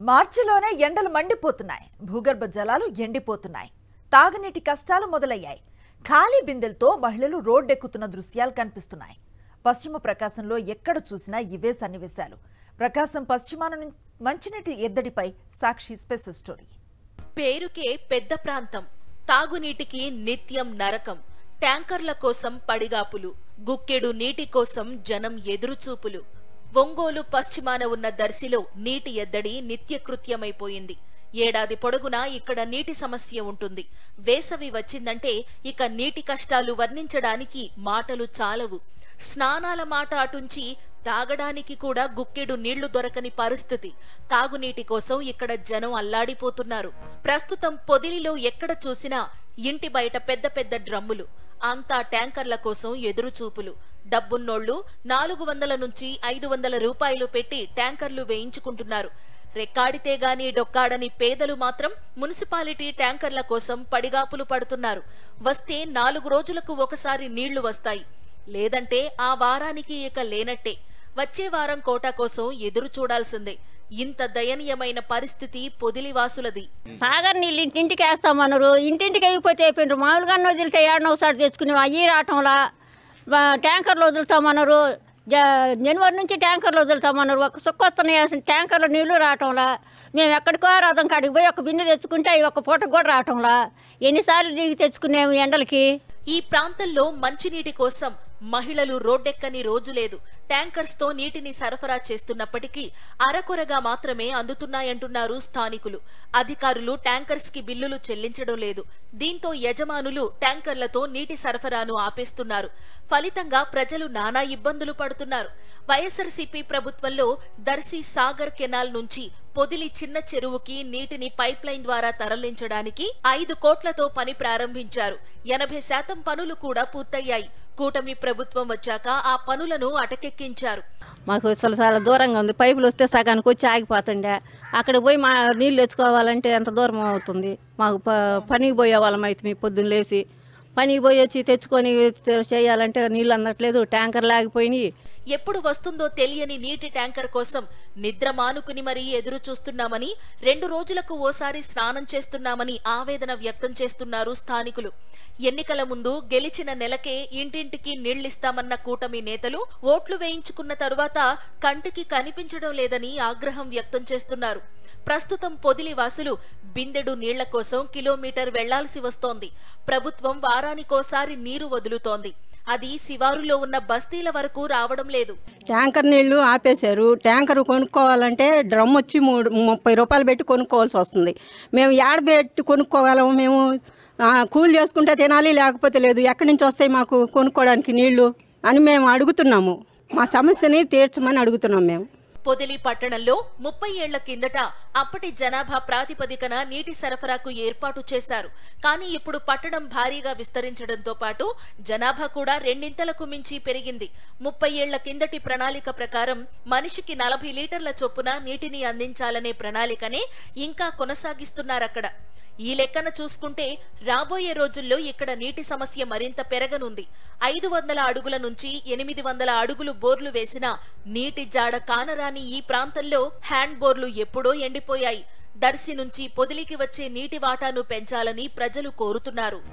మార్చిలోనే ఎండలు మండిపోతున్నాయి. భూగర్భ జలాలు ఎండిపోతున్నాయి. తాగునీటి కష్టాలు మొదలయ్యాయి. ఖాళీ బిందెలతో మహిళలు రోడ్డెక్కుతున్న దృశ్యాలు కనిపిస్తున్నాయి. పశ్చిమ ప్రకాశంలో ఎక్కడ చూసినా ఇవే సన్నివేశాలు. ప్రకాశం పశ్చిమాన మంచినీటి ఎద్దడిపై సాక్షి స్పెషల్ స్టోరీ. పేరుకే పెద్ద ప్రాంతం, తాగునీటికి నిత్యం నరకం. ట్యాంకర్ల కోసం పడిగాపులు, గుక్కెడు నీటి కోసం జనం ఎదురుచూపులు. ఒంగోలు పశ్చిమాన ఉన్న దర్శిలో నీటి ఎద్దడి నిత్యకృత్యమైపోయింది. ఏడాది పొడుగునా ఇక్కడ నీటి సమస్య ఉంటుంది. వేసవి వచ్చిందంటే ఇక నీటి కష్టాలు వర్ణించడానికి మాటలు చాలవు. స్నానాల మాట అటుంచి తాగడానికి కూడా గుక్కెడు నీళ్లు దొరకని పరిస్థితి. తాగునీటి కోసం ఇక్కడ జనం అల్లాడిపోతున్నారు. ప్రస్తుతం పొదిలిలో ఎక్కడ చూసినా ఇంటి బయట పెద్ద పెద్ద డ్రమ్ములు, అంతా ట్యాంకర్ల కోసం ఎదురుచూపులు. డబ్బున్నోళ్లు 400 నుంచి 500 రూపాయలు పెట్టి ట్యాంకర్లు వేయించుకుంటున్నారు. రెక్కాడితే గాని డొక్కాడని పేదలు మాత్రం మున్సిపాలిటీ ట్యాంకర్ల కోసం పడిగాపులు పడుతున్నారు. వస్తే 4 రోజులకు ఒకసారి నీళ్లు వస్తాయి, లేదంటే ఆ వారానికి ఇక లేనట్టే. వచ్చే వారం కోటా కోసం ఎదురు చూడాల్సిందే. ఇంత దయనీయమైన పరిస్థితి పొదిలివాసులది. సాగర్ నీళ్ళు ఇంటింటికి వేస్తామన్నారు, ఇంటింటికి అయిపోతే అయిపోయినారు. మామూలుగా వదిలితే ఏడనోసారి తెచ్చుకునేవి అయ్యి రావటంలా. ట్యాంకర్లు వదులుతామన్నారు, జనవరి నుంచి ట్యాంకర్లు వదులుతామన్నారు. ఒక సుక్కొస్తున్నాయి ట్యాంకర్లో నీళ్లు రావటంలా. మేము ఎక్కడికో రథం కాడికి పోయి ఒక బిందె తెచ్చుకుంటే అవి ఒక పూటకు కూడా రావటంలా. ఎన్నిసార్లు దిగి తెచ్చుకునేము ఎండలకి. ఈ ప్రాంతంలో మంచినీటి కోసం మహిళలు రోడ్డెక్కని రోజు లేదు. ట్యాంకర్స్ తో నీటిని సరఫరా చేస్తున్నప్పటికీ అరకొరగా మాత్రమే అందుతున్నాయంటున్నారు స్థానికులు. అధికారులు ట్యాంకర్స్ కి బిల్లులు చెల్లించడం లేదు. దీంతో యజమానులు ట్యాంకర్లతో నీటి సరఫరాను ఆపేస్తున్నారు. ఫలితంగా ప్రజలు నానా ఇబ్బందులు పడుతున్నారు. వైఎస్ఆర్సీపీ ప్రభుత్వంలో దర్శి సాగర్ కెనాల్ నుంచి పొదిలి చిన్న చెరువుకి నీటిని పైప్ లైన్ ద్వారా తరలించడానికి 5 కోట్లతో పని ప్రారంభించారు. 80% పనులు కూడా పూర్తయ్యాయి. కూటమి ప్రభుత్వం వచ్చాక ఆ పనులను అటకెక్కించారు. మాకు అసలు చాలా దూరంగా ఉంది. పైపులు వస్తే సగానికి వచ్చి ఆగిపోతుండే. అక్కడ పోయి మా నీళ్ళు తెచ్చుకోవాలంటే ఎంత దూరం అవుతుంది. మాకు పనికి పోయే వాళ్ళం అయితే మీ పొద్దున్న లేచి పనికి పోయి వచ్చి తెచ్చుకొని చేయాలంటే నీళ్ళు అందట్లేదు. ట్యాంకర్ లాగిపోయినాయి. ఎప్పుడు వస్తుందో తెలియని నీటి ట్యాంకర్ కోసం నిద్ర మానుకుని మరీ ఎదురు చూస్తున్నామని, 2 రోజులకు ఓసారి స్నానం చేస్తున్నామని ఆవేదన వ్యక్తం చేస్తున్నారు స్థానికులు. ఎన్నికల ముందు గెలిచిన నెలకే ఇంటింటికి నీళ్లిస్తామన్న కూటమి నేతలు ఓట్లు వేయించుకున్న తరువాత కంటికి కనిపించడం లేదని ఆగ్రహం వ్యక్తం చేస్తున్నారు. ప్రస్తుతం పొదిలి వాసులు బిందెడు నీళ్ల కోసం కిలోమీటర్ వెళ్లాల్సి వస్తోంది. ప్రభుత్వం వారానికోసారి నీరు వదులుతోంది. అది శివారులో ఉన్న బస్తీల వరకు రావడం లేదు. ట్యాంకర్ నీళ్లు ఆపేశారు. ట్యాంకర్ కొనుక్కోవాలంటే డ్రమ్ వచ్చి 30 రూపాయలు పెట్టి కొనుక్కోవాల్సి వస్తుంది. మేము ఏడ పెట్టి కొనుక్కోగలము? మేము కూలి చేసుకుంటే తినాలి, లేకపోతే లేదు. ఎక్కడి నుంచి వస్తాయి మాకు కొనుక్కోవడానికి నీళ్లు అని మేము అడుగుతున్నాము. మా సమస్యని తీర్చమని అడుగుతున్నాం మేము. పొదిలి పట్టణంలో 30 ఏళ్ల కిందట అప్పటి జనాభా ప్రాతిపదికన నీటి సరఫరాకు ఏర్పాటు చేశారు. కానీ ఇప్పుడు పట్టణం భారీగా విస్తరించడంతో పాటు జనాభా కూడా 2 ఇంతలకు మించి పెరిగింది. 30 ఏళ్ల కిందటి ప్రణాళిక ప్రకారం మనిషికి 40 లీటర్ల చొప్పున నీటిని అందించాలనే ప్రణాళికనే ఇంకా కొనసాగిస్తున్నారక్కడ. ఈ లెక్కన చూసుకుంటే రాబోయే రోజుల్లో ఇక్కడ నీటి సమస్య మరింత పెరగనుంది. 500 అడుగుల నుంచి 800 అడుగులు బోర్లు వేసినా నీటి జాడ కానరాని ఈ ప్రాంతంలో హ్యాండ్ బోర్లు ఎప్పుడో ఎండిపోయాయి. దర్శి నుంచి పొదిలికి వచ్చే నీటి వాటాను పెంచాలని ప్రజలు కోరుతున్నారు.